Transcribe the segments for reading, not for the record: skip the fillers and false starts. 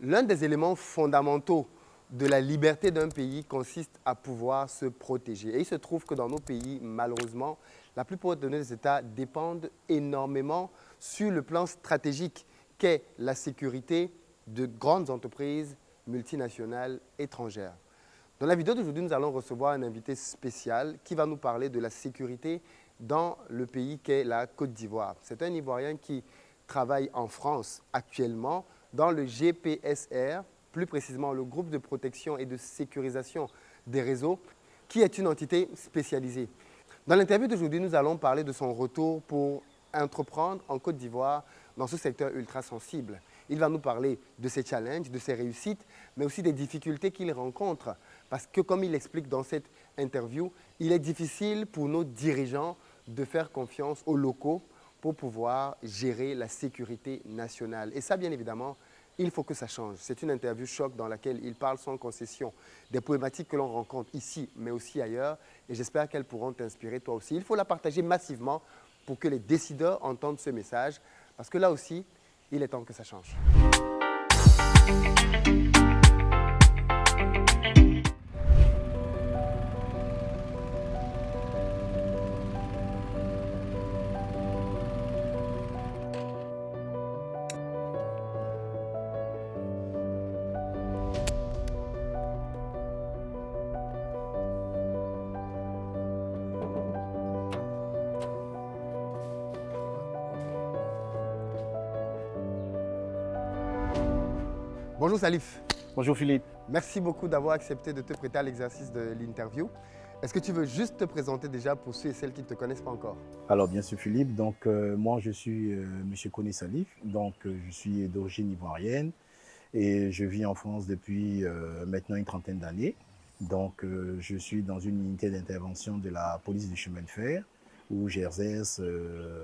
L'un des éléments fondamentaux de la liberté d'un pays consiste à pouvoir se protéger. Et il se trouve que dans nos pays, malheureusement, la plupart de nos États dépendent énormément sur le plan stratégique qu'est la sécurité de grandes entreprises multinationales étrangères. Dans la vidéo d'aujourd'hui, nous allons recevoir un invité spécial qui va nous parler de la sécurité dans le pays qu'est la Côte d'Ivoire. C'est un Ivoirien qui travaille en France actuellement dans le GPSR, plus précisément le groupe de protection et de sécurisation des réseaux, qui est une entité spécialisée. Dans l'interview d'aujourd'hui, nous allons parler de son retour pour entreprendre en Côte d'Ivoire dans ce secteur ultra sensible. Il va nous parler de ses challenges, de ses réussites, mais aussi des difficultés qu'il rencontre. Parce que, comme il explique dans cette interview, il est difficile pour nos dirigeants de faire confiance aux locaux pour pouvoir gérer la sécurité nationale. Et ça, bien évidemment, il faut que ça change. C'est une interview choc dans laquelle il parle sans concession des problématiques que l'on rencontre ici, mais aussi ailleurs. Et j'espère qu'elles pourront t'inspirer toi aussi. Il faut la partager massivement pour que les décideurs entendent ce message. Parce que là aussi, il est temps que ça change. Bonjour Salif. Bonjour Philippe. Merci beaucoup d'avoir accepté de te prêter à l'exercice de l'interview. Est-ce que tu veux juste te présenter déjà pour ceux et celles qui ne te connaissent pas encore? Alors bien sûr Philippe, donc moi je suis Monsieur Koné Salif, donc je suis d'origine ivoirienne et je vis en France depuis maintenant une trentaine d'années. Donc je suis dans une unité d'intervention de la police du chemin de fer où j'exerce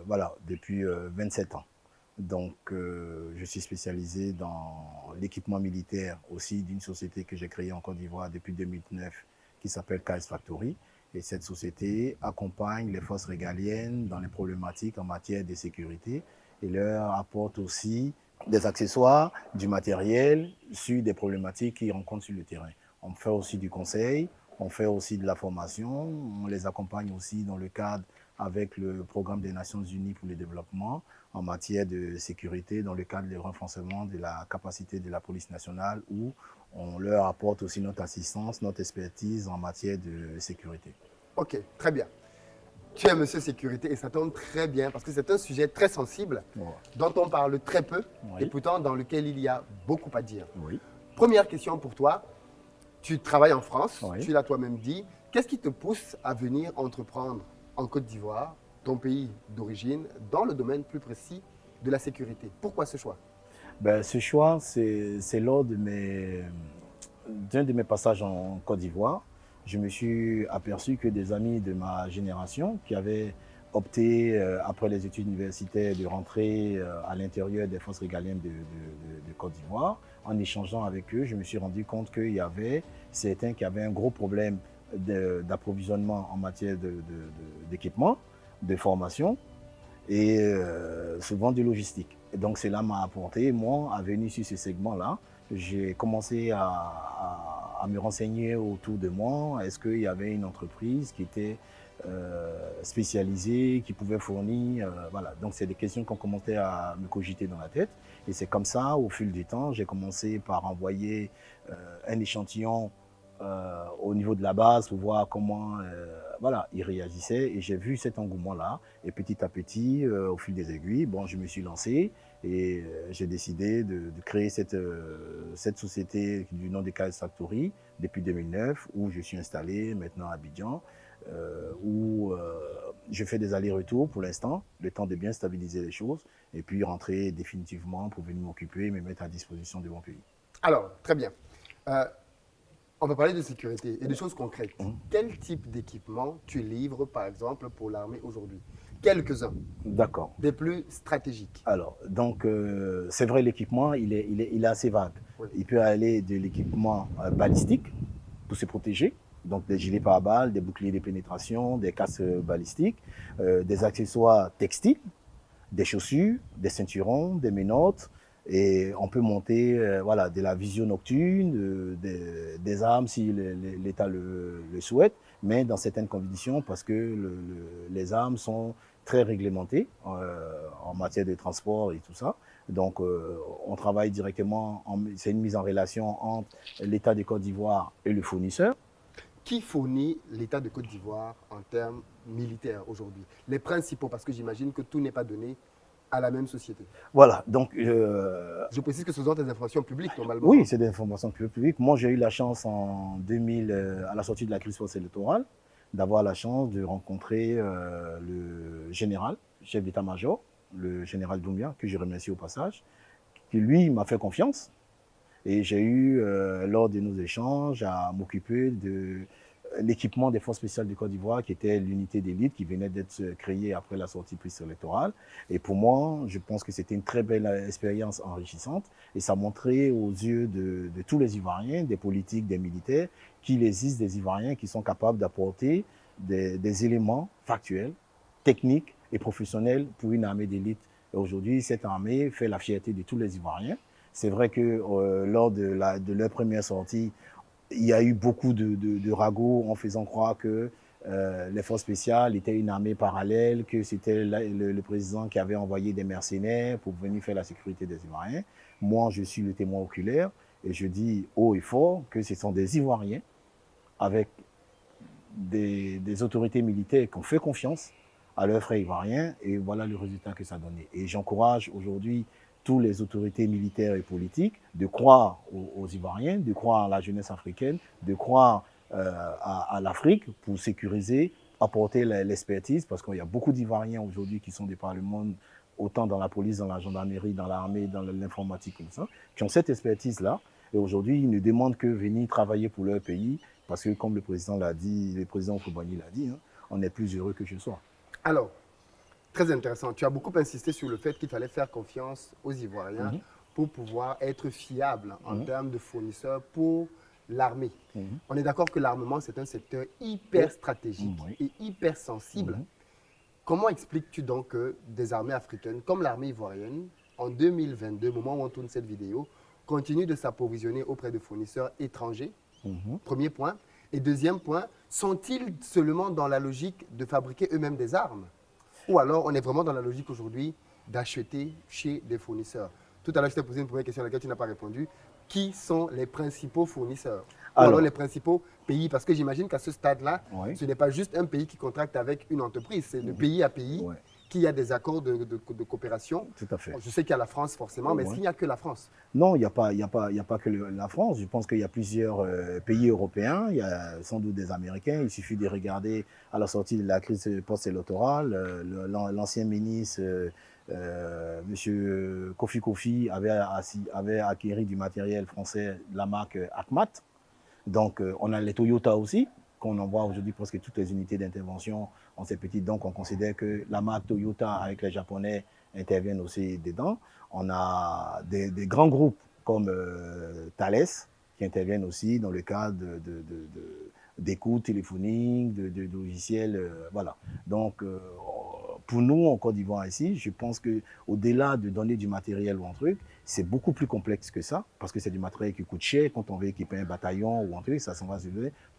voilà, depuis 27 ans. Donc je suis spécialisé dans l'équipement militaire aussi d'une société que j'ai créée en Côte d'Ivoire depuis 2009 qui s'appelle KS Factory. Et cette société accompagne les forces régaliennes dans les problématiques en matière de sécurité et leur apporte aussi des accessoires, du matériel sur des problématiques qu'ils rencontrent sur le terrain. On fait aussi du conseil, on fait aussi de la formation, on les accompagne aussi dans le cadre avec le programme des Nations Unies pour le développement en matière de sécurité dans le cadre du renforcement de la capacité de la police nationale où on leur apporte aussi notre assistance, notre expertise en matière de sécurité. Ok, très bien. Tu es monsieur sécurité et ça tombe très bien parce que c'est un sujet très sensible dont on parle très peu et pourtant dans lequel il y a beaucoup à dire. Oui. Première question pour toi. Tu travailles en France, Oui. tu l'as toi-même dit. Qu'est-ce qui te pousse à venir entreprendre en Côte d'Ivoire, ton pays d'origine, dans le domaine plus précis de la sécurité? Pourquoi ce choix? Ben, ce choix, c'est lors d'un de mes passages en Côte d'Ivoire. Je me suis aperçu que des amis de ma génération qui avaient opté, après les études universitaires, de rentrer à l'intérieur des forces régaliennes de Côte d'Ivoire, en échangeant avec eux, je me suis rendu compte qu'il y avait certains qui avaient un gros problème d'approvisionnement en matière d'équipement, de formation et souvent de logistique. Et donc cela m'a apporté, moi, à venir sur ce segment-là. J'ai commencé à me renseigner autour de moi. Est-ce qu'il y avait une entreprise qui était spécialisée, qui pouvait fournir, voilà. Donc c'est des questions qu'on commençait à me cogiter dans la tête. Et c'est comme ça, au fil du temps, j'ai commencé par envoyer un échantillon au niveau de la base pour voir comment voilà, ils réagissaient. Et j'ai vu cet engouement-là. Et petit à petit, au fil des aiguilles, bon, je me suis lancé et j'ai décidé de créer cette société du nom de KS Factory depuis 2009, où je suis installé maintenant à Abidjan, où je fais des allers-retours pour l'instant, le temps de bien stabiliser les choses, et puis rentrer définitivement pour venir m'occuper et me mettre à disposition de mon pays. Alors, très bien. On va parler de sécurité et de choses concrètes. Quel type d'équipement tu livres, par exemple, pour l'armée aujourd'hui? Quelques-uns. D'accord. Des plus stratégiques. Alors, donc, c'est vrai, l'équipement, il est assez vague. Oui. Il peut aller de l'équipement balistique pour se protéger, donc des gilets pare-balles, des boucliers de pénétration, des casques balistiques, des accessoires textiles, des chaussures, des ceinturons, des menottes, Et on peut monter voilà, de la vision nocturne, des armes si l'État le souhaite, mais dans certaines conditions parce que les armes sont très réglementées en matière de transport et tout ça. Donc on travaille directement, c'est une mise en relation entre l'État de Côte d'Ivoire et le fournisseur. Qui fournit l'État de Côte d'Ivoire en termes militaires aujourd'hui? Les principaux, parce que j'imagine que tout n'est pas donné à la même société. Voilà, donc... Je précise que ce sont des informations publiques, normalement. Oui, c'est des informations publiques. Moi, j'ai eu la chance en 2000, à la sortie de la crise post-électorale, d'avoir la chance de rencontrer le général, chef d'état-major, le général Doumbia, que je remercie au passage, qui lui m'a fait confiance. Et j'ai eu, lors de nos échanges, à m'occuper de l'équipement des forces spéciales du Côte d'Ivoire, qui était l'unité d'élite qui venait d'être créée après la sortie post-électorale. Et pour moi, je pense que c'était une très belle expérience enrichissante. Et ça montrait aux yeux de tous les Ivoiriens, des politiques, des militaires, qu'il existe des Ivoiriens qui sont capables d'apporter des éléments factuels, techniques et professionnels pour une armée d'élite. Et aujourd'hui, cette armée fait la fierté de tous les Ivoiriens. C'est vrai que lors de leur première sortie, il y a eu beaucoup de ragots en faisant croire que les forces spéciales étaient une armée parallèle, que c'était le président qui avait envoyé des mercenaires pour venir faire la sécurité des Ivoiriens. Moi, je suis le témoin oculaire et je dis haut et fort que ce sont des Ivoiriens avec des autorités militaires qui ont fait confiance à leurs frères ivoiriens et voilà le résultat que ça a donné. Et j'encourage aujourd'hui toutes les autorités militaires et politiques de croire aux Ivoiriens, de croire à la jeunesse africaine, de croire à l'Afrique pour sécuriser, apporter l'expertise, parce qu'il y a beaucoup d'Ivoiriens aujourd'hui qui sont des par le monde, autant dans la police, dans la gendarmerie, dans l'armée, dans l'informatique, comme ça, qui ont cette expertise-là. Et aujourd'hui, ils ne demandent que venir travailler pour leur pays, parce que comme le président l'a dit, le président Koubani l'a dit, hein, on est plus heureux que je sois. Alors, très intéressant. Tu as beaucoup insisté sur le fait qu'il fallait faire confiance aux Ivoiriens pour pouvoir être fiables en termes de fournisseurs pour l'armée. On est d'accord que l'armement, c'est un secteur hyper stratégique et hyper sensible. Comment expliques-tu donc que des armées africaines, comme l'armée ivoirienne, en 2022, au moment où on tourne cette vidéo, continuent de s'approvisionner auprès de fournisseurs étrangers? Premier point. Et deuxième point, sont-ils seulement dans la logique de fabriquer eux-mêmes des armes? Ou alors, on est vraiment dans la logique aujourd'hui d'acheter chez des fournisseurs? Tout à l'heure, je t'ai posé une première question à laquelle tu n'as pas répondu. Qui sont les principaux fournisseurs? Ou alors les principaux pays? Parce que j'imagine qu'à ce stade-là, ce n'est pas juste un pays qui contracte avec une entreprise. C'est de pays à pays qu'il y a des accords de coopération. Tout à fait. Je sais qu'il y a la France forcément, mais est-ce qu'il n'y a que la France? Non, il n'y a pas que la France. Je pense qu'il y a plusieurs pays européens. Il y a sans doute des Américains. Il suffit de regarder à la sortie de la crise post-électorale. L'ancien ministre, M. Kofi avait acquis du matériel français de la marque Akmat. Donc, on a les Toyota aussi, qu'on envoie aujourd'hui presque toutes les unités d'intervention en ces petites. Donc, on considère que la marque Toyota avec les Japonais interviennent aussi dedans. On a des grands groupes comme Thales qui interviennent aussi dans le cadre d'écoute téléphonique, de logiciels. Voilà. Donc, pour nous, en Côte d'Ivoire ici, je pense qu'au-delà de donner du matériel ou un truc, c'est beaucoup plus complexe que ça, parce que c'est du matériel qui coûte cher. Quand on veut équiper un bataillon ou un truc, ça s'en va se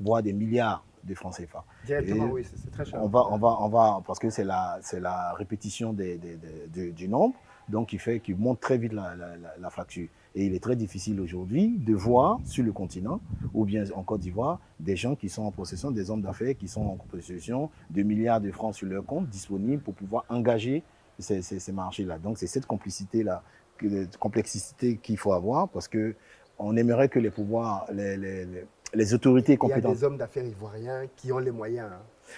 voire des milliards de francs CFA. Directement, oui, c'est très cher. On va, parce que c'est la répétition du nombre, donc qui monte très vite la facture. Et il est très difficile aujourd'hui de voir sur le continent, ou bien en Côte d'Ivoire, des gens qui sont en possession, des hommes d'affaires qui sont en possession de milliards de francs sur leur compte disponibles pour pouvoir engager ces marchés-là. Donc c'est cette complexité-là, qu'il faut avoir, parce qu'on aimerait que les pouvoirs, les autorités compétentes... Il y a des hommes d'affaires ivoiriens qui ont les moyens.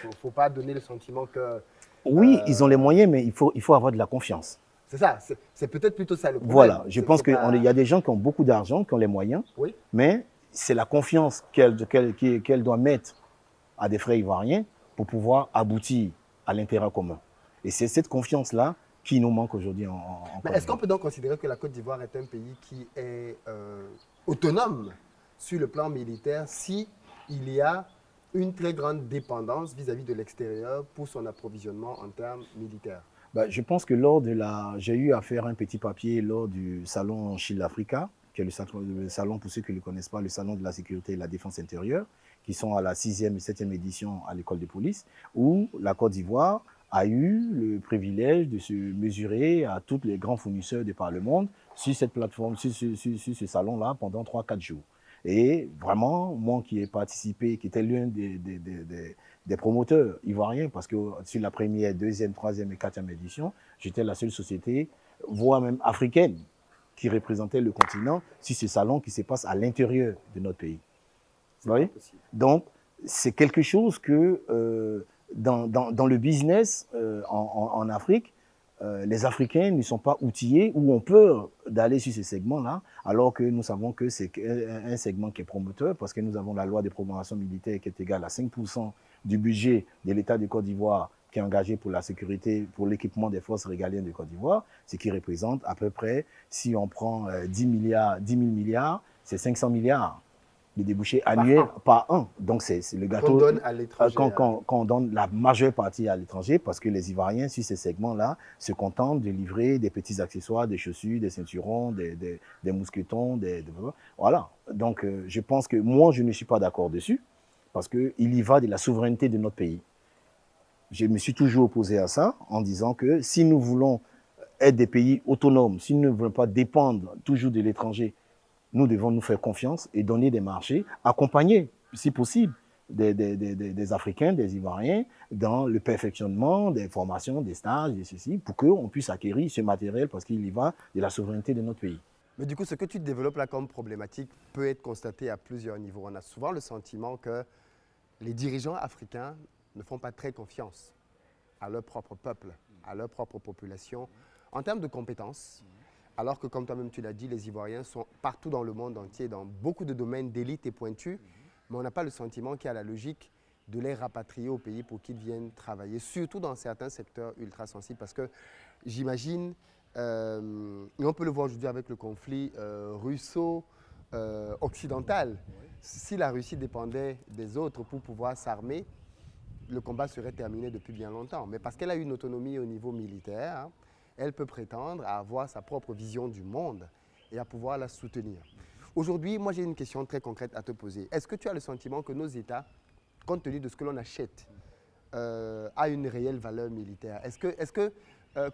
Il ne faut pas donner le sentiment que... Oui, ils ont les moyens, mais il faut avoir de la confiance. C'est ça, c'est peut-être plutôt ça le problème. Voilà, je pense qu'il y a des gens qui ont beaucoup d'argent, qui ont les moyens, mais c'est la confiance qu'elle doit mettre à des frères ivoiriens pour pouvoir aboutir à l'intérêt commun. Et c'est cette confiance-là qui nous manque aujourd'hui en Côte d'Ivoire. Est-ce qu'on peut donc considérer que la Côte d'Ivoire est un pays qui est autonome sur le plan militaire si il y a une très grande dépendance vis-à-vis de l'extérieur pour son approvisionnement en termes militaires? Bah, je pense que j'ai eu à faire un petit papier lors du salon Chile Africa, qui est le salon, pour ceux qui ne le connaissent pas, le salon de la sécurité et de la défense intérieure, qui sont à la 6e et 7e édition à l'école de police, où la Côte d'Ivoire a eu le privilège de se mesurer à tous les grands fournisseurs de par le monde sur cette plateforme, sur ce salon-là pendant 3-4 jours. Et vraiment, moi qui ai participé, qui était l'un des promoteurs ivoiriens, parce que sur la première, deuxième, troisième et quatrième édition, j'étais la seule société, voire même africaine, qui représentait le continent sur ce salon qui se passe à l'intérieur de notre pays. Vous voyez? Donc, c'est quelque chose que dans le business en Afrique, les Africains ne sont pas outillés ou ont peur d'aller sur ce segment-là, alors que nous savons que c'est un segment qui est promoteur, parce que nous avons la loi de programmation militaire qui est égale à 5% du budget de l'État de Côte d'Ivoire qui est engagé pour la sécurité, pour l'équipement des forces régaliennes de Côte d'Ivoire, ce qui représente à peu près, si on prend 10 000 milliards, c'est 500 milliards de débouchés annuels par an. Donc, c'est le gâteau qu'on donne à l'étranger. Quand on donne la majeure partie à l'étranger, parce que les Ivoiriens, sur ces segments-là, se contentent de livrer des petits accessoires, des chaussures, des ceinturons, des mousquetons, voilà. Donc, je pense que moi, je ne suis pas d'accord dessus, parce qu'il y va de la souveraineté de notre pays. Je me suis toujours opposé à ça, en disant que si nous voulons être des pays autonomes, si nous ne voulons pas dépendre toujours de l'étranger, nous devons nous faire confiance et donner des marchés, accompagner, si possible, des Africains, des Ivoiriens, dans le perfectionnement des formations, des stages, et ceci, pour qu'on puisse acquérir ce matériel, parce qu'il y va de la souveraineté de notre pays. Mais du coup, ce que tu développes là comme problématique peut être constaté à plusieurs niveaux. On a souvent le sentiment que les dirigeants africains ne font pas très confiance à leur propre peuple, à leur propre population, en termes de compétences. Alors que, comme toi-même tu l'as dit, les Ivoiriens sont partout dans le monde entier, dans beaucoup de domaines d'élite et pointus, mais on n'a pas le sentiment qu'il y a la logique de les rapatrier au pays pour qu'ils viennent travailler, surtout dans certains secteurs ultra sensibles. Parce que j'imagine, et on peut le voir aujourd'hui avec le conflit russo-occidental, si la Russie dépendait des autres pour pouvoir s'armer, le combat serait terminé depuis bien longtemps. Mais parce qu'elle a une autonomie au niveau militaire, hein, elle peut prétendre à avoir sa propre vision du monde et à pouvoir la soutenir. Aujourd'hui, moi j'ai une question très concrète à te poser. Est-ce que tu as le sentiment que nos États, compte tenu de ce que l'on achète, a une réelle valeur militaire? Est-ce que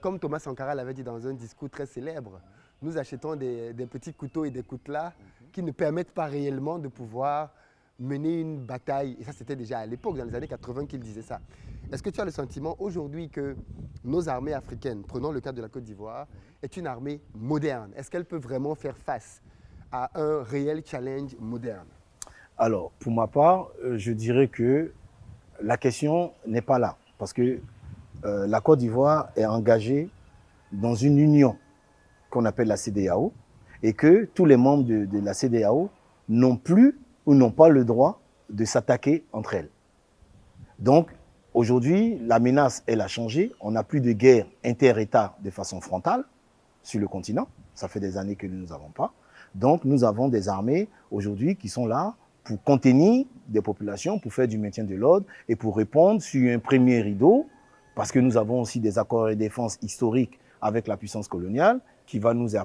comme Thomas Sankara l'avait dit dans un discours très célèbre, nous achetons des petits couteaux et des coutelas qui ne permettent pas réellement de pouvoir mener une bataille, et ça c'était déjà à l'époque, dans les années 80 qu'il disait ça. Est-ce que tu as le sentiment aujourd'hui que nos armées africaines, prenons le cas de la Côte d'Ivoire, est une armée moderne? Est-ce qu'elle peut vraiment faire face à un réel challenge moderne? Alors, pour ma part, je dirais que la question n'est pas là, parce que la Côte d'Ivoire est engagée dans une union qu'on appelle la CEDEAO, et que tous les membres de la CEDEAO n'ont plus ou n'ont pas le droit de s'attaquer entre elles. Donc, aujourd'hui, la menace, elle a changé. On n'a plus de guerre inter-État de façon frontale sur le continent. Ça fait des années que nous n'avons pas. Donc, nous avons des armées aujourd'hui qui sont là pour contenir des populations, pour faire du maintien de l'ordre et pour répondre sur un premier rideau, parce que nous avons aussi des accords de défense historiques avec la puissance coloniale qui va nous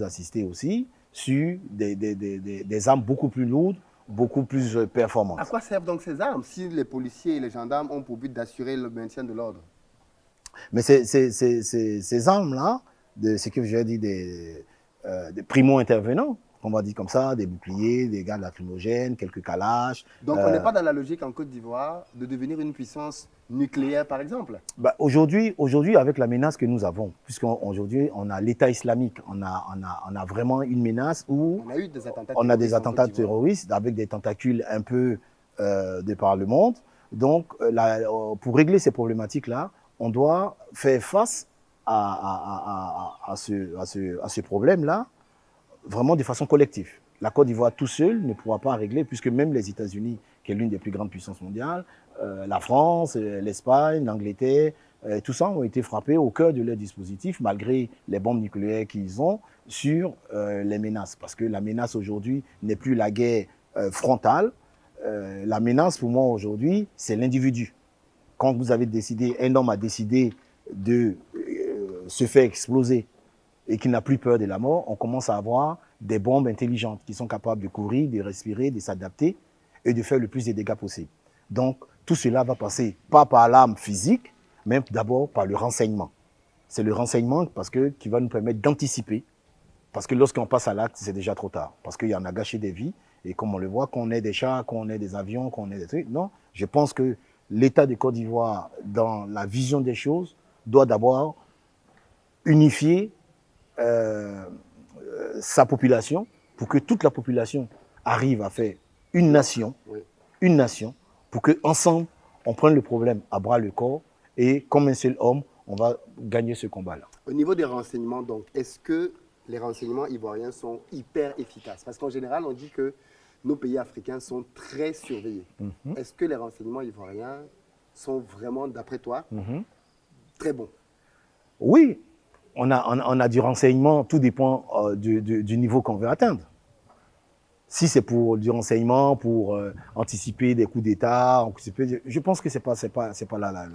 assister aussi sur des armes beaucoup plus lourdes, beaucoup plus performantes. À quoi servent donc ces armes si les policiers et les gendarmes ont pour but d'assurer le maintien de l'ordre? Mais ces armes-là, ce que je dit des primo-intervenants, on va dire comme ça, des boucliers, des gaz lacrymogènes, quelques calaches. Donc on n'est pas dans la logique en Côte d'Ivoire de devenir une puissance nucléaire, par exemple? Bah, aujourd'hui, avec la menace que nous avons, puisqu'aujourd'hui on a l'État islamique, on a vraiment une menace où on a des attentats terroristes avec des tentacules un peu de par le monde. Donc, pour régler ces problématiques-là, on doit faire face à ce problème-là vraiment de façon collective. La Côte d'Ivoire tout seul ne pourra pas régler, puisque même les États-Unis, qui est l'une des plus grandes puissances mondiales, la France, l'Espagne, l'Angleterre, tout ça ont été frappés au cœur de leur dispositif, malgré les bombes nucléaires qu'ils ont, sur les menaces. Parce que la menace aujourd'hui n'est plus la guerre frontale. La menace pour moi aujourd'hui, c'est l'individu. Quand vous avez décidé, un homme a décidé de se fait exploser et qui n'a plus peur de la mort, on commence à avoir des bombes intelligentes qui sont capables de courir, de respirer, de s'adapter et de faire le plus de dégâts possible. Donc, tout cela va passer pas par l'arme physique, mais d'abord par le renseignement. C'est le renseignement qui va nous permettre d'anticiper. Parce que lorsqu'on passe à l'acte, c'est déjà trop tard. Parce qu'il y en a gâché des vies. Et comme on le voit, qu'on ait des chars, qu'on ait des avions, qu'on ait des trucs. Non, je pense que l'État de Côte d'Ivoire, dans la vision des choses, doit d'abord unifier sa population pour que toute la population arrive à faire une nation, pour qu'ensemble, on prenne le problème à bras le corps et comme un seul homme, on va gagner ce combat-là. Au niveau des renseignements, donc, est-ce que les renseignements ivoiriens sont hyper efficaces? Parce qu'en général, on dit que nos pays africains sont très surveillés. Est-ce que les renseignements ivoiriens sont vraiment, d'après toi, très bons? Oui, on a du renseignement, tout dépend du niveau qu'on veut atteindre. Si c'est pour du renseignement, pour anticiper des coups d'État, je pense que c'est pas là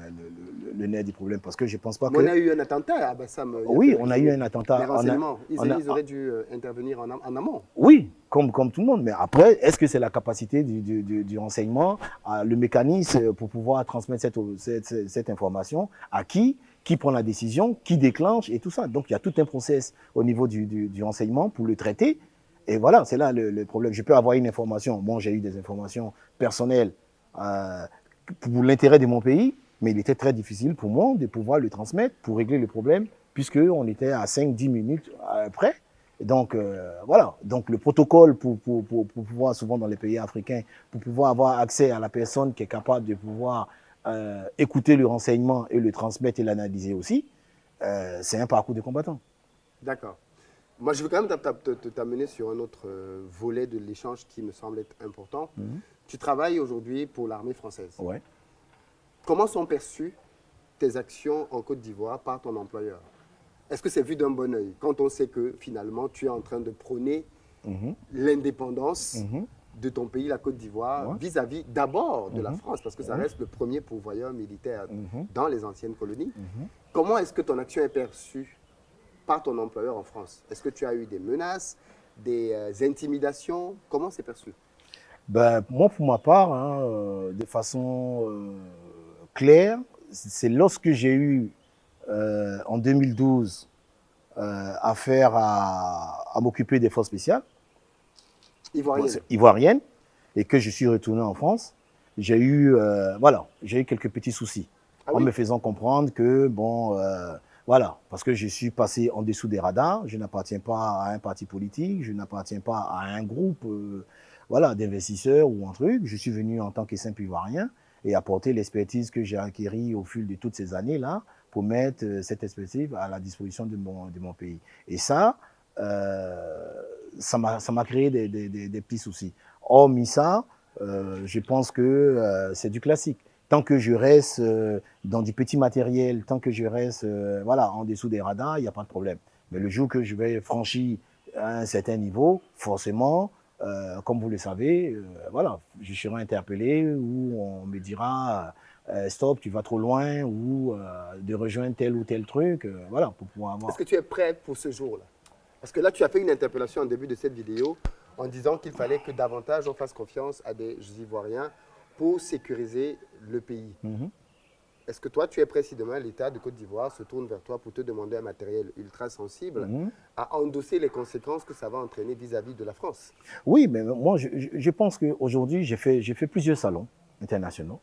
le nerf du problème, parce que je pense pas que... On a eu un attentat à Bassam. Oui, on a eu un attentat. Les renseignements, ils auraient dû intervenir en amont. Oui, comme tout le monde. Mais après, est-ce que c'est la capacité du renseignement, le mécanisme pour pouvoir transmettre cette information à qui prend la décision, qui déclenche et tout ça. Donc, il y a tout un process au niveau du renseignement pour le traiter. Et voilà, c'est là le problème. Je peux avoir une information. Bon, j'ai eu des informations personnelles pour l'intérêt de mon pays, mais il était très difficile pour moi de pouvoir le transmettre pour régler le problème, puisqu'on était à 5-10 minutes près. Et donc, voilà. Donc, le protocole pour pouvoir, souvent dans les pays africains, pour pouvoir avoir accès à la personne qui est capable de pouvoir écouter le renseignement et le transmettre et l'analyser aussi, c'est un parcours de combattant. D'accord. Moi, je veux quand même t'amener sur un autre volet de l'échange qui me semble être important. Tu travailles aujourd'hui pour l'armée française. Ouais. Comment sont perçues tes actions en Côte d'Ivoire par ton employeur? Est-ce que c'est vu d'un bon œil quand on sait que finalement tu es en train de prôner l'indépendance de ton pays, la Côte d'Ivoire, vis-à-vis d'abord de la France, parce que ça reste le premier pourvoyeur militaire dans les anciennes colonies. Comment est-ce que ton action est perçue par ton employeur en France? Est-ce que tu as eu des menaces, des intimidations? Comment c'est perçu? Ben, moi, pour ma part, de façon claire, c'est lorsque j'ai eu, en 2012, affaire à m'occuper des forces spéciales ivoiriennes, et que je suis retourné en France, j'ai eu quelques petits soucis, en me faisant comprendre que, bon... voilà, parce que je suis passé en dessous des radars, je n'appartiens pas à un parti politique, je n'appartiens pas à un groupe d'investisseurs ou un truc. Je suis venu en tant que simple Ivoirien et apporter l'expertise que j'ai acquérie au fil de toutes ces années-là pour mettre cette expertise à la disposition de mon pays. Et ça m'a créé des petits soucis. Hormis ça, je pense que c'est du classique. Tant que je reste dans du petit matériel, tant que je reste en dessous des radars, il n'y a pas de problème. Mais le jour que je vais franchir un certain niveau, forcément, comme vous le savez, je serai interpellé ou on me dira stop, tu vas trop loin ou de rejoindre tel ou tel truc, pour pouvoir avoir... Est-ce que tu es prêt pour ce jour-là? Parce que là, tu as fait une interpellation en début de cette vidéo en disant qu'il fallait que davantage on fasse confiance à des Ivoiriens pour sécuriser le pays. Est-ce que toi, tu es prêt si demain l'État de Côte d'Ivoire se tourne vers toi pour te demander un matériel ultra sensible à endosser les conséquences que ça va entraîner vis-à-vis de la France? Oui, mais moi, je pense qu'aujourd'hui, j'ai fait plusieurs salons internationaux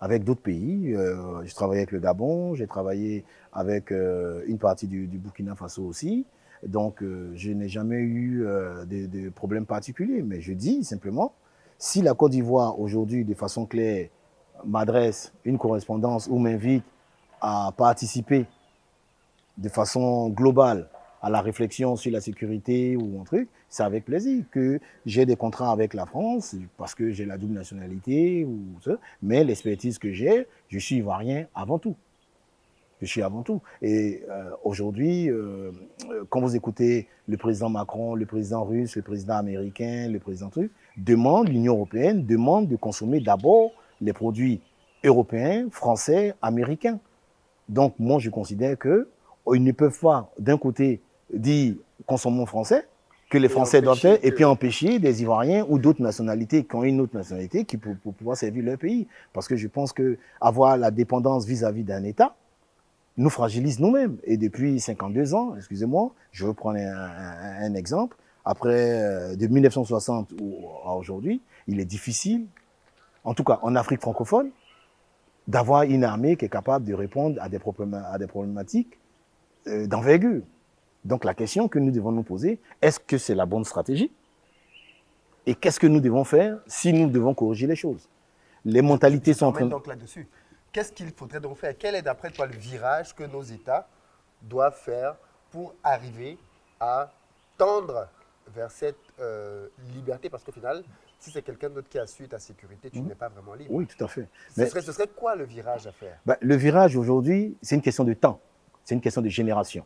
avec d'autres pays. Je travaillé avec le Gabon, j'ai travaillé avec une partie du Burkina Faso aussi. Donc, je n'ai jamais eu de problèmes particuliers. Mais je dis simplement, si la Côte d'Ivoire, aujourd'hui, de façon claire, m'adresse une correspondance ou m'invite à participer de façon globale à la réflexion sur la sécurité ou un truc, c'est avec plaisir que j'ai des contrats avec la France parce que j'ai la double nationalité ou ça. Mais l'expertise que j'ai, je suis ivoirien avant tout. Je suis avant tout. Et aujourd'hui, quand vous écoutez le président Macron, le président russe, le président américain, le président truc, l'Union européenne demande de consommer d'abord les produits européens, français, américains. Donc moi, je considère que ils ne peuvent pas, d'un côté, dire consommons français, que les Et Français doivent empêcher faire, et puis empêcher des Ivoiriens ou d'autres nationalités qui ont une autre nationalité pour pouvoir servir leur pays. Parce que je pense qu'avoir la dépendance vis-à-vis d'un État nous fragilise nous-mêmes. Et depuis 52 ans, excusez-moi, je vais prendre un exemple. Après, de 1960 à aujourd'hui, il est difficile, en tout cas en Afrique francophone, d'avoir une armée qui est capable de répondre à des problématiques d'envergure. Donc la question que nous devons nous poser, est-ce que c'est la bonne stratégie? Et qu'est-ce que nous devons faire si nous devons corriger les choses? Les mentalités sont en train... donc là-dessus. Qu'est-ce qu'il faudrait donc faire? Quel est d'après toi le virage que nos États doivent faire pour arriver à tendre vers cette liberté? Parce qu'au final, si c'est quelqu'un d'autre qui assure ta sécurité, tu n'es pas vraiment libre. Oui, tout à fait. Ce serait quoi le virage à faire? Le virage aujourd'hui, c'est une question de temps, c'est une question de génération.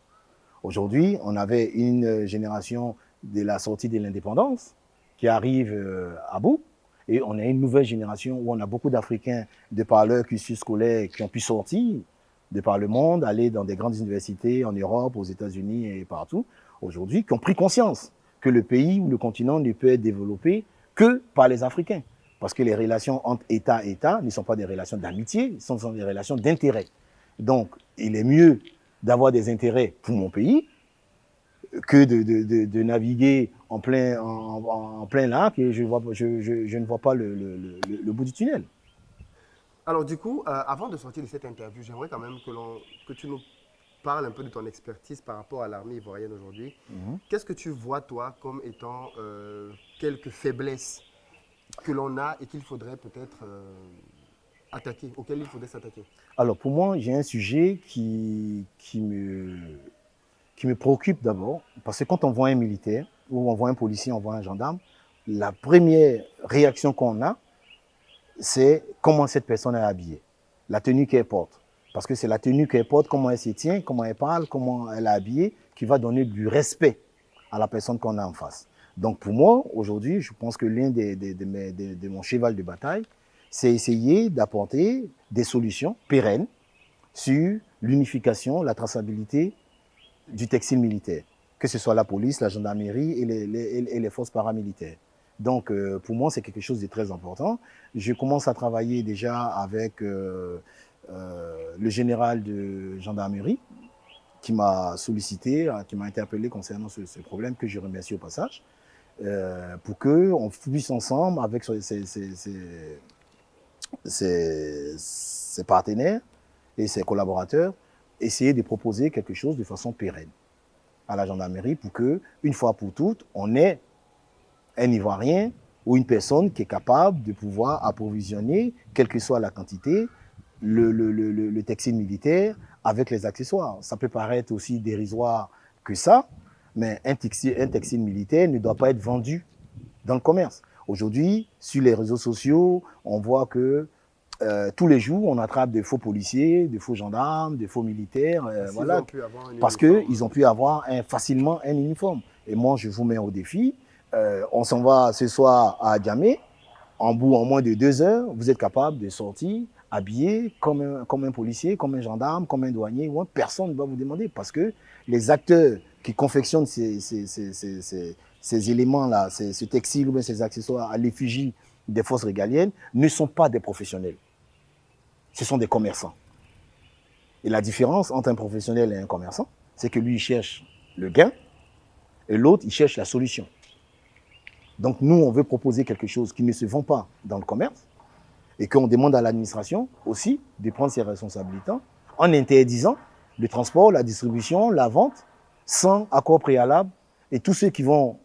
Aujourd'hui, on avait une génération de la sortie de l'indépendance qui arrive à bout. Et on a une nouvelle génération où on a beaucoup d'Africains, de par leur cursus scolaire, qui ont pu sortir de par le monde, aller dans des grandes universités en Europe, aux États-Unis et partout, aujourd'hui, qui ont pris conscience que le pays ou le continent ne peut être développé que par les Africains. Parce que les relations entre État et État ne sont pas des relations d'amitié, ce sont des relations d'intérêt. Donc, il est mieux d'avoir des intérêts pour mon pays que de naviguer en plein lac et je ne vois pas le bout du tunnel. Alors du coup, avant de sortir de cette interview, j'aimerais quand même que tu nous parles un peu de ton expertise par rapport à l'armée ivoirienne aujourd'hui. Qu'est-ce que tu vois, toi, comme étant quelques faiblesses que l'on a et qu'il faudrait peut-être attaquer, auxquelles il faudrait s'attaquer? Alors pour moi, j'ai un sujet qui me préoccupe d'abord, parce que quand on voit un militaire, ou on voit un policier, on voit un gendarme, la première réaction qu'on a, c'est comment cette personne est habillée, la tenue qu'elle porte. Parce que c'est la tenue qu'elle porte, comment elle se tient, comment elle parle, comment elle est habillée, qui va donner du respect à la personne qu'on a en face. Donc pour moi, aujourd'hui, je pense que l'un de mon cheval de bataille, c'est essayer d'apporter des solutions pérennes sur l'unification, la traçabilité du textile militaire, que ce soit la police, la gendarmerie et les forces paramilitaires. Donc, pour moi, c'est quelque chose de très important. Je commence à travailler déjà avec le général de gendarmerie qui m'a sollicité, qui m'a interpellé concernant ce problème, que je remercie au passage, pour qu'on puisse ensemble, avec ses partenaires et ses collaborateurs, essayer de proposer quelque chose de façon pérenne à la gendarmerie pour que, une fois pour toutes, on ait un Ivoirien ou une personne qui est capable de pouvoir approvisionner, quelle que soit la quantité, le textile militaire avec les accessoires. Ça peut paraître aussi dérisoire que ça, mais un textile militaire ne doit pas être vendu dans le commerce. Aujourd'hui, sur les réseaux sociaux, on voit que tous les jours, on attrape des faux policiers, des faux gendarmes, des faux militaires, voilà, parce qu'ils ont pu avoir facilement un uniforme. Et moi, je vous mets au défi. On s'en va ce soir à Djamé. En moins de 2 heures, vous êtes capable de sortir habillé comme un policier, comme un gendarme, comme un douanier. Personne ne va vous demander parce que les acteurs qui confectionnent ces éléments-là, ce textile ou bien ces accessoires à l'effigie des forces régaliennes ne sont pas des professionnels. Ce sont des commerçants. Et la différence entre un professionnel et un commerçant, c'est que lui, il cherche le gain et l'autre, il cherche la solution. Donc nous, on veut proposer quelque chose qui ne se vend pas dans le commerce et qu'on demande à l'administration aussi de prendre ses responsabilités en interdisant le transport, la distribution, la vente sans accord préalable. Et tous ceux qui n'ont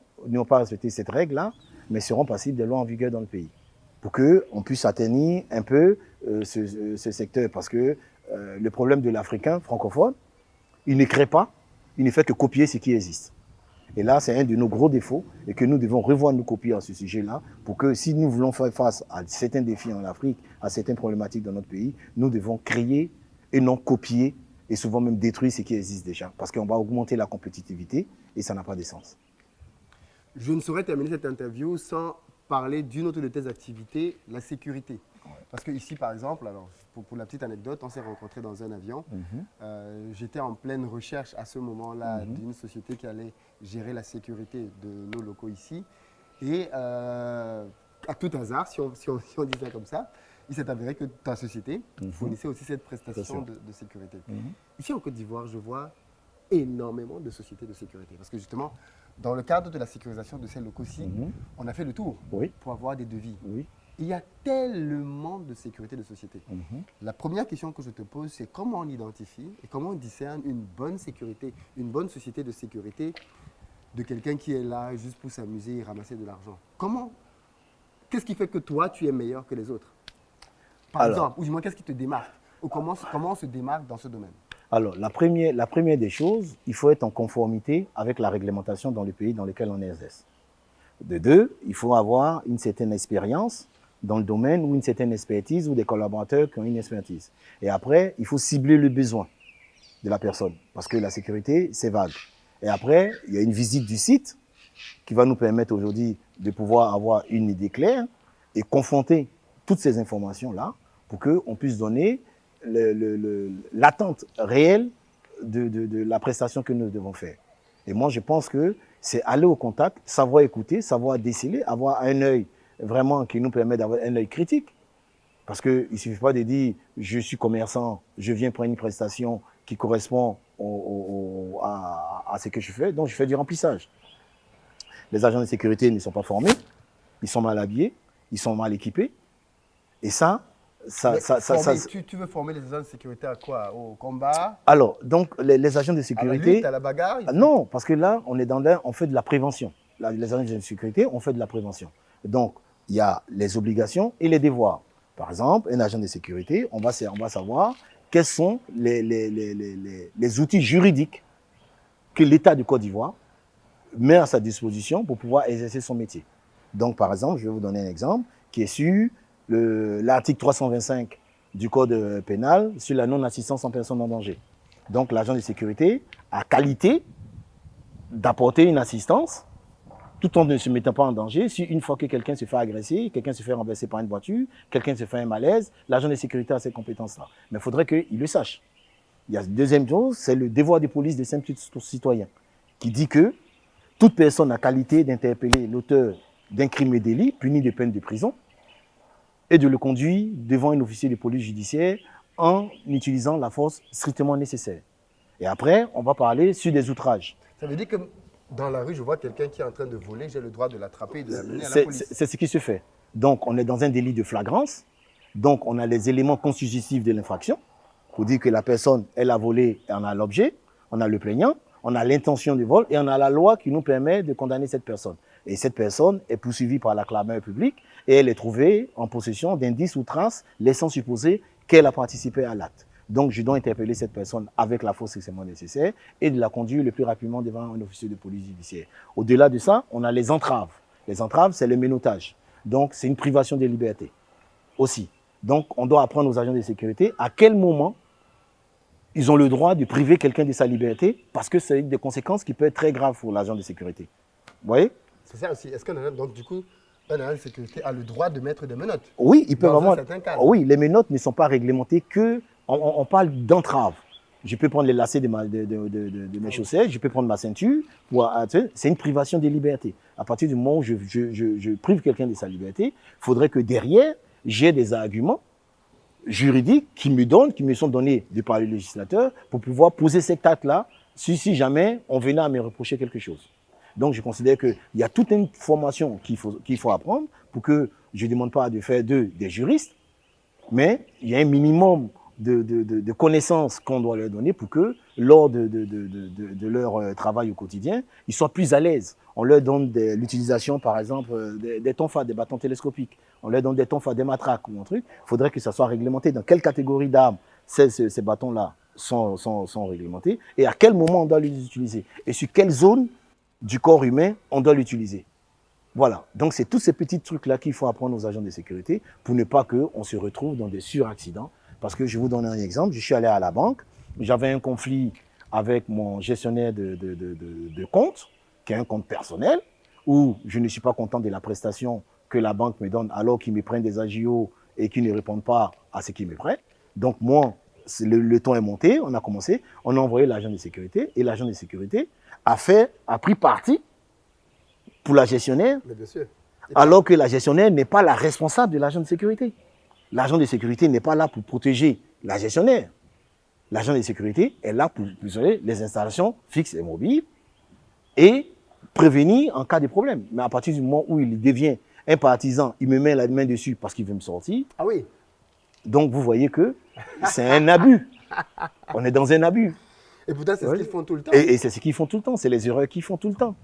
pas respecté cette règle-là, mais seront passibles des lois en vigueur dans le pays. Pour qu'on puisse atteindre un peu ce secteur. Parce que le problème de l'Africain francophone, il ne crée pas, il ne fait que copier ce qui existe. Et là, c'est un de nos gros défauts et que nous devons revoir nos copies à ce sujet-là pour que si nous voulons faire face à certains défis en Afrique, à certaines problématiques dans notre pays, nous devons créer et non copier et souvent même détruire ce qui existe déjà. Parce qu'on va augmenter la compétitivité et ça n'a pas de sens. Je ne saurais terminer cette interview sans parler d'une autre de tes activités, la sécurité. Parce que ici, par exemple, alors, pour la petite anecdote, on s'est rencontrés dans un avion. J'étais en pleine recherche à ce moment-là d'une société qui allait gérer la sécurité de nos locaux ici. Et à tout hasard, si on dit ça comme ça, il s'est avéré que ta société fournissait aussi cette prestation de sécurité. Ici en Côte d'Ivoire, je vois énormément de sociétés de sécurité. Parce que justement, dans le cadre de la sécurisation de ces locaux-ci, on a fait le tour pour avoir des devis. Il y a tellement de sécurité de sociétés. La première question que je te pose, c'est comment on identifie et comment on discerne une bonne sécurité, une bonne société de sécurité de quelqu'un qui est là juste pour s'amuser et ramasser de l'argent. Qu'est-ce qui fait que toi, tu es meilleur que les autres? Par exemple, ou du moins, qu'est-ce qui te démarque? Ou comment on se démarque dans ce domaine? Alors, la première des choses, il faut être en conformité avec la réglementation dans le pays dans lequel on exerce. De deux, il faut avoir une certaine expérience dans le domaine ou une certaine expertise ou des collaborateurs qui ont une expertise. Et après, il faut cibler le besoin de la personne parce que la sécurité, c'est vague. Et après, il y a une visite du site qui va nous permettre aujourd'hui de pouvoir avoir une idée claire et confronter toutes ces informations-là pour qu'on puisse donner l'attente réelle de la prestation que nous devons faire. Et moi, je pense que c'est aller au contact, savoir écouter, savoir déceler, avoir un œil vraiment qui nous permet d'avoir un œil critique. Parce qu'il ne suffit pas de dire « je suis commerçant, je viens prendre une prestation qui correspond à ce que je fais, donc je fais du remplissage ». Les agents de sécurité ne sont pas formés, ils sont mal habillés, ils sont mal équipés. Et tu veux former les agents de sécurité à quoi? Au combat? Alors, donc, les agents de sécurité… À la lutte, à la bagarre? Non, parce que là, on fait de la prévention. Là, les agents de sécurité, on fait de la prévention. Donc, il y a les obligations et les devoirs. Par exemple, un agent de sécurité, on va savoir quels sont les outils juridiques que l'État du Côte d'Ivoire met à sa disposition pour pouvoir exercer son métier. Donc, par exemple, je vais vous donner un exemple qui est sur l'article 325 du Code pénal sur la non-assistance en personne en danger. Donc, l'agent de sécurité a qualité d'apporter une assistance tout en ne se mettant pas en danger. Si une fois que quelqu'un se fait agresser, quelqu'un se fait renverser par une voiture, quelqu'un se fait un malaise, l'agent de sécurité a ces compétences-là. Mais il faudrait qu'il le sache. Il y a une deuxième chose, c'est le devoir de police des simples citoyens, qui dit que toute personne a qualité d'interpeller l'auteur d'un crime et délit puni de peine de prison et de le conduire devant un officier de police judiciaire en utilisant la force strictement nécessaire. Et après, on va parler sur des outrages. Ça veut dire que dans la rue, je vois quelqu'un qui est en train de voler, j'ai le droit de l'attraper et de l'amener à la police. C'est ce qui se fait. Donc, on est dans un délit de flagrance. Donc, on a les éléments constitutifs de l'infraction pour dire que la personne, elle a volé et on a l'objet, on a le plaignant, on a l'intention du vol et on a la loi qui nous permet de condamner cette personne. Et cette personne est poursuivie par la clameur publique et elle est trouvée en possession d'indices ou traces laissant supposer qu'elle a participé à l'acte. Donc, je dois interpeller cette personne avec la force extrêmement nécessaire et de la conduire le plus rapidement devant un officier de police judiciaire. Au-delà de ça, on a les entraves. Les entraves, c'est le menottage. Donc, c'est une privation de liberté aussi. Donc, on doit apprendre aux agents de sécurité à quel moment ils ont le droit de priver quelqu'un de sa liberté parce que c'est des conséquences qui peuvent être très graves pour l'agent de sécurité. Vous voyez? C'est ça aussi. Est-ce donc du coup, un agent de sécurité a le droit de mettre des menottes? Oui, il peut vraiment. Oui, les menottes ne sont pas réglementées que… On parle d'entrave. Je peux prendre les lacets de mes chaussettes, je peux prendre ma ceinture. C'est une privation de liberté. À partir du moment où je prive quelqu'un de sa liberté, il faudrait que derrière, j'ai des arguments juridiques qui me sont donnés par le législateur pour pouvoir poser cet acte-là si jamais on venait à me reprocher quelque chose. Donc, je considère qu'il y a toute une formation qu'il faut apprendre pour que je ne demande pas de faire d'eux des juristes, mais il y a un minimum de connaissances qu'on doit leur donner pour que, lors de leur travail au quotidien, ils soient plus à l'aise. On leur donne l'utilisation, par exemple, des tonfas, des bâtons télescopiques. On leur donne des tonfas, des matraques ou un truc. Il faudrait que ça soit réglementé. Dans quelle catégorie d'armes ces bâtons-là sont réglementés et à quel moment on doit les utiliser et sur quelle zone du corps humain on doit l'utiliser. Voilà. Donc, c'est tous ces petits trucs-là qu'il faut apprendre aux agents de sécurité pour ne pas qu'on se retrouve dans des suraccidents. Parce que je vais vous donner un exemple. Je suis allé à la banque. J'avais un conflit avec mon gestionnaire de compte, qui est un compte personnel, où je ne suis pas content de la prestation que la banque me donne alors qu'ils me prennent des agios et qui ne répondent pas à ce qui me prête. Donc moi, le ton est monté, on a commencé, on a envoyé l'agent de sécurité et l'agent de sécurité a pris parti pour la gestionnaire, Mais bien sûr. alors que la gestionnaire n'est pas la responsable de l'agent de sécurité. L'agent de sécurité n'est pas là pour protéger la gestionnaire. L'agent de sécurité est là pour protéger les installations fixes et mobiles et prévenir en cas de problème. Mais à partir du moment où il devient un partisan, il me met la main dessus parce qu'il veut me sortir. Ah oui. Donc vous voyez que c'est un abus. On est dans un abus. Et pourtant, c'est ce qu'ils font tout le temps. Et c'est ce qu'ils font tout le temps. C'est les erreurs qu'ils font tout le temps.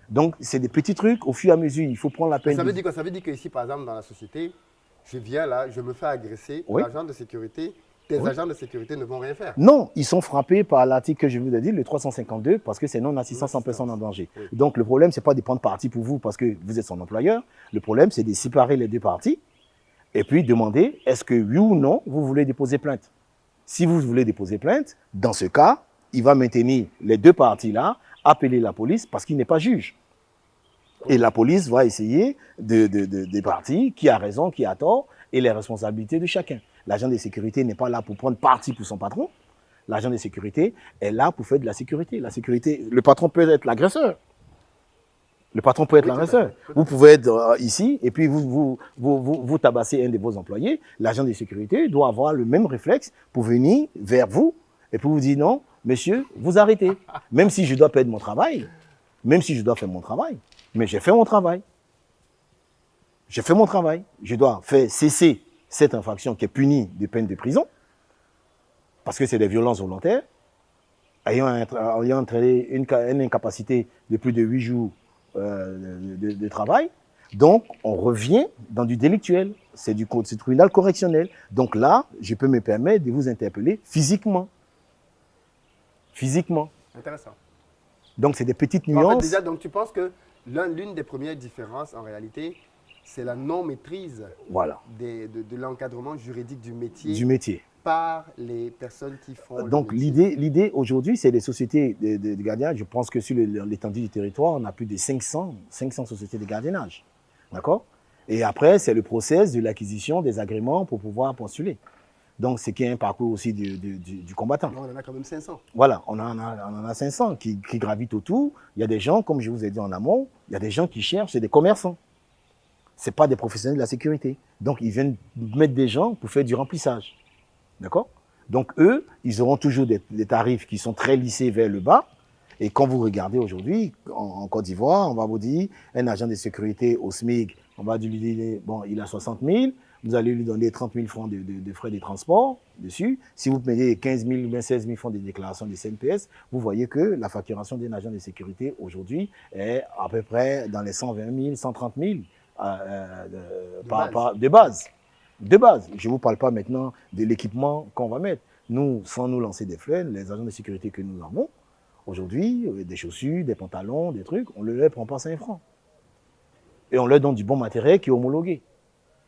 Donc c'est des petits trucs. Au fur et à mesure, il faut prendre la peine. Ça veut dire quoi? Ça veut dire qu'ici, par exemple, dans la société, je viens là, je me fais agresser, Oui. l'agent de sécurité, tes Oui. agents de sécurité ne vont rien faire. Non, ils sont frappés par l'article que je vous ai dit, le 352, parce que c'est non-assistance en personne en danger. Oui. Donc le problème, c'est pas de prendre parti pour vous parce que vous êtes son employeur. Le problème, c'est de séparer les deux parties et puis demander est-ce que oui ou non, vous voulez déposer plainte. Si vous voulez déposer plainte, dans ce cas, il va maintenir les deux parties-là, appeler la police parce qu'il n'est pas juge. Et la police va essayer des parties, qui a raison, qui a tort, et les responsabilités de chacun. L'agent de sécurité n'est pas là pour prendre parti pour son patron. L'agent de sécurité est là pour faire de la sécurité. La sécurité, le patron peut être l'agresseur. Le patron peut être l'agresseur. Vous pouvez être ici et puis vous tabassez un de vos employés. L'agent de sécurité doit avoir le même réflexe pour venir vers vous et pour vous dire non, monsieur, vous arrêtez. Même si je dois perdre mon travail, même si je dois faire mon travail, mais j'ai fait mon travail. J'ai fait mon travail. Je dois faire cesser cette infraction qui est punie de peine de prison parce que c'est des violences volontaires, ayant entraîné une incapacité de plus de 8 jours de travail. Donc, on revient dans du délictuel. C'est du tribunal correctionnel. Donc là, je peux me permettre de vous interpeller physiquement. Physiquement. Intéressant. Donc, c'est des petites En nuances. fait, déjà, donc tu penses que l'une des premières différences, en réalité, c'est la non-maîtrise Voilà, de l'encadrement juridique du métier du métier. par les personnes qui font Donc le métier. l'idée aujourd'hui, c'est des sociétés de gardiennage. Je pense que sur l'étendue du territoire, on a plus de 500 sociétés de gardiennage. D'accord? Et après, c'est le process de l'acquisition des agréments pour pouvoir postuler. Donc, c'est qui est un parcours aussi du combattant. Non, on en a quand même 500. Voilà, on en a 500 qui gravitent autour. Il y a des gens, comme je vous ai dit en amont, il y a des gens qui cherchent, c'est des commerçants. Ce pas des professionnels de la sécurité. Donc, ils viennent mettre des gens pour faire du remplissage. D'accord? Donc, eux, ils auront toujours des tarifs qui sont très lissés vers le bas. Et quand vous regardez aujourd'hui, en Côte d'Ivoire, on va vous dire, un agent de sécurité au SMIC, on va lui dire, bon, il a 60 000, vous allez lui donner 30 000 francs de frais de transport dessus. Si vous payez 15 000 ou bien 16 000 francs de déclaration de CNPS, vous voyez que la facturation d'un agent de sécurité aujourd'hui est à peu près dans les 120 000, 130 000 de base. De base. Je ne vous parle pas maintenant de l'équipement qu'on va mettre. Nous, sans nous lancer des fleurs, les agents de sécurité que nous avons, aujourd'hui, des chaussures, des pantalons, des trucs, on ne leur prend pas 5 francs. Et on leur donne du bon matériel qui est homologué.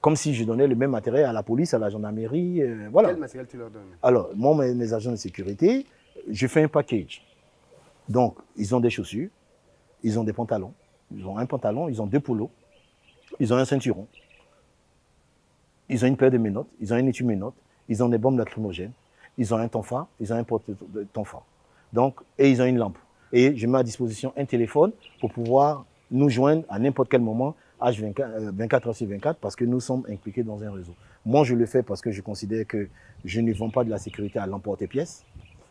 Comme si je donnais le même matériel à la police, à la gendarmerie, voilà. Quel matériel tu leur donnes? Alors, moi, mes agents de sécurité, je fais un package. Donc, ils ont des chaussures, ils ont des pantalons, ils ont un pantalon, ils ont 2 polos, ils ont un ceinturon, ils ont une paire de menottes, ils ont un étui-menottes, ils ont des bombes lacrymogènes, ils ont un tonfa, ils ont un porte-tonfa. Donc, et ils ont une lampe. Et je mets à disposition un téléphone pour pouvoir nous joindre à n'importe quel moment, H24, 24 heures sur 24, parce que nous sommes impliqués dans un réseau. Moi, je le fais parce que je considère que je ne vends pas de la sécurité à l'emporte-pièce.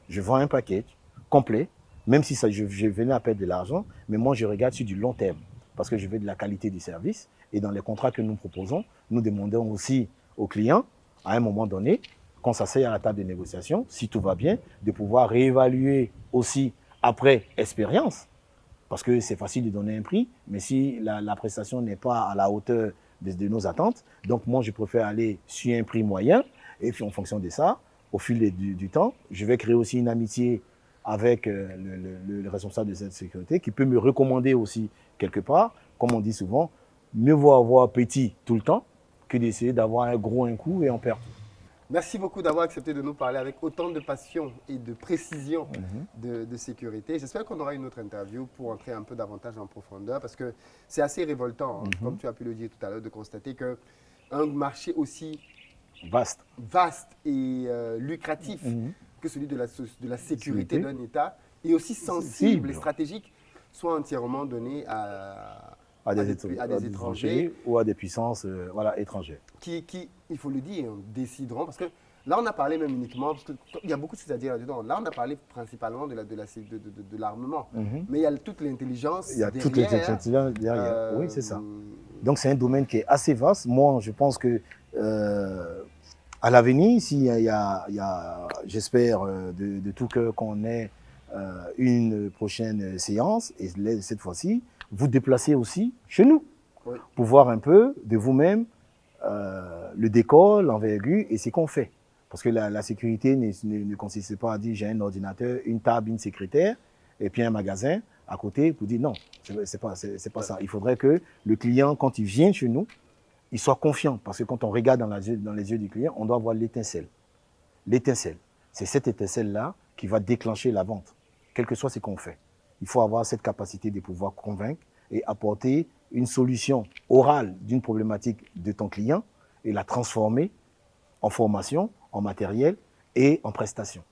Je vends un package complet, même si ça, je venais à perdre de l'argent, mais moi, je regarde sur du long terme, parce que je veux de la qualité du service. Et dans les contrats que nous proposons, nous demandons aussi aux clients, à un moment donné, qu'on s'asseye à la table de négociation, si tout va bien, de pouvoir réévaluer aussi après expérience. Parce que c'est facile de donner un prix, mais si la prestation n'est pas à la hauteur de nos attentes, donc moi je préfère aller sur un prix moyen, et puis en fonction de ça, au fil du temps, je vais créer aussi une amitié avec le responsable de cette sécurité qui peut me recommander aussi quelque part, comme on dit souvent, mieux vaut avoir petit tout le temps que d'essayer d'avoir un gros un coup et en perdre. Merci beaucoup d'avoir accepté de nous parler avec autant de passion et de précision de sécurité. J'espère qu'on aura une autre interview pour entrer un peu davantage en profondeur parce que c'est assez révoltant, hein, comme tu as pu le dire tout à l'heure, de constater qu'un marché aussi vaste et lucratif que celui de la sécurité d'un État, et aussi sensible et stratégique, soit entièrement donné à des étrangers ou à des puissances étrangères. Qui, il faut le dire, décideront, parce que là on a parlé même uniquement, parce qu'il y a beaucoup de choses à dire là-dedans, là on a parlé principalement de l'armement, mais il y a toute l'intelligence derrière. Il y a toute l'intelligence derrière, oui c'est ça. Donc c'est un domaine qui est assez vaste. Moi je pense que à l'avenir, j'espère de tout cœur qu'on ait une prochaine séance, et cette fois-ci, vous déplacez aussi chez nous, pour voir un peu de vous-même le décor, l'envergure et ce qu'on fait. Parce que la sécurité ne consiste pas à dire j'ai un ordinateur, une table, une secrétaire, et puis un magasin à côté pour dire non, c'est pas ça. Il faudrait que le client, quand il vient chez nous, il soit confiant. Parce que quand on regarde dans les yeux du client, on doit voir l'étincelle. L'étincelle, c'est cette étincelle-là qui va déclencher la vente, quel que soit ce qu'on fait. Il faut avoir cette capacité de pouvoir convaincre et apporter une solution orale d'une problématique de ton client et la transformer en formation, en matériel et en prestation.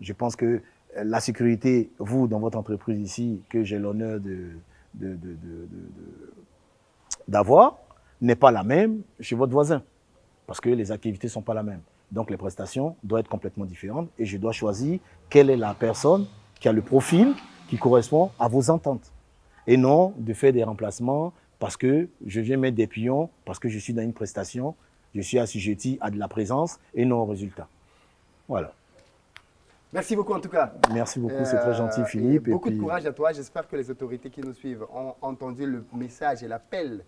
Je pense que la sécurité, vous, dans votre entreprise ici, que j'ai l'honneur d'avoir, n'est pas la même chez votre voisin, parce que les activités ne sont pas la même. Donc les prestations doivent être complètement différentes et je dois choisir quelle est la personne qui a le profil qui correspond à vos ententes. Et non de faire des remplacements parce que je viens mettre des pions, parce que je suis dans une prestation, je suis assujetti à de la présence et non au résultat. Voilà. Merci beaucoup en tout cas. Merci beaucoup, c'est très gentil Philippe. Beaucoup de courage à toi. J'espère que les autorités qui nous suivent ont entendu le message et l'appel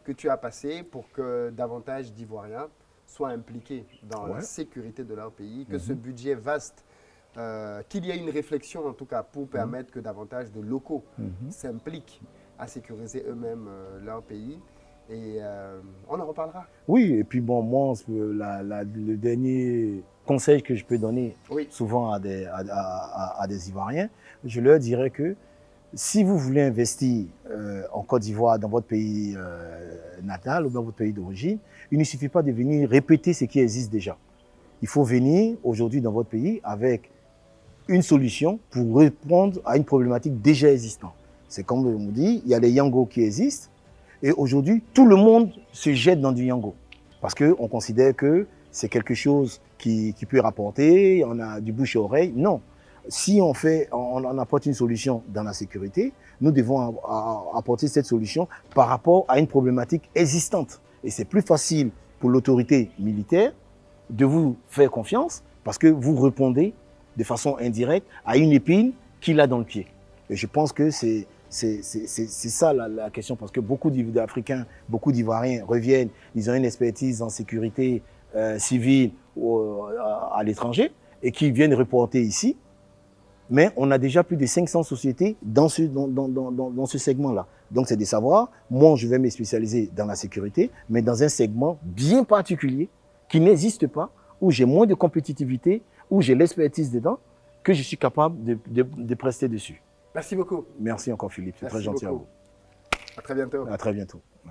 que tu as passé pour que davantage d'Ivoiriens soient impliqués dans la sécurité de leur pays, que ce budget vaste, qu'il y ait une réflexion en tout cas pour permettre que davantage de locaux s'impliquent à sécuriser eux-mêmes leur pays. Et on en reparlera. Oui, et puis bon, moi, le dernier conseil que je peux donner souvent à des Ivoiriens, je leur dirais que si vous voulez investir en Côte d'Ivoire, dans votre pays natal ou dans votre pays d'origine, il ne suffit pas de venir répéter ce qui existe déjà. Il faut venir aujourd'hui dans votre pays avec une solution pour répondre à une problématique déjà existante. C'est comme on dit, il y a les Yango qui existent et aujourd'hui, tout le monde se jette dans du Yango parce qu'on considère que c'est quelque chose qui peut rapporter, on a du bouche à oreille. Non. Si on apporte une solution dans la sécurité, nous devons apporter cette solution par rapport à une problématique existante. Et c'est plus facile pour l'autorité militaire de vous faire confiance parce que vous répondez de façon indirecte à une épine qu'il a dans le pied. Et je pense que c'est ça la question, parce que beaucoup d'Africains, beaucoup d'Ivoiriens reviennent, ils ont une expertise en sécurité civile à l'étranger et qui viennent reporter ici. Mais on a déjà plus de 500 sociétés dans ce segment-là. Donc, c'est de savoir, moi, je vais me spécialiser dans la sécurité, mais dans un segment bien particulier qui n'existe pas, où j'ai moins de compétitivité, où j'ai l'expertise dedans, que je suis capable de prester dessus. Merci beaucoup. Merci encore, Philippe. C'est très gentil à vous. À très bientôt. À très bientôt.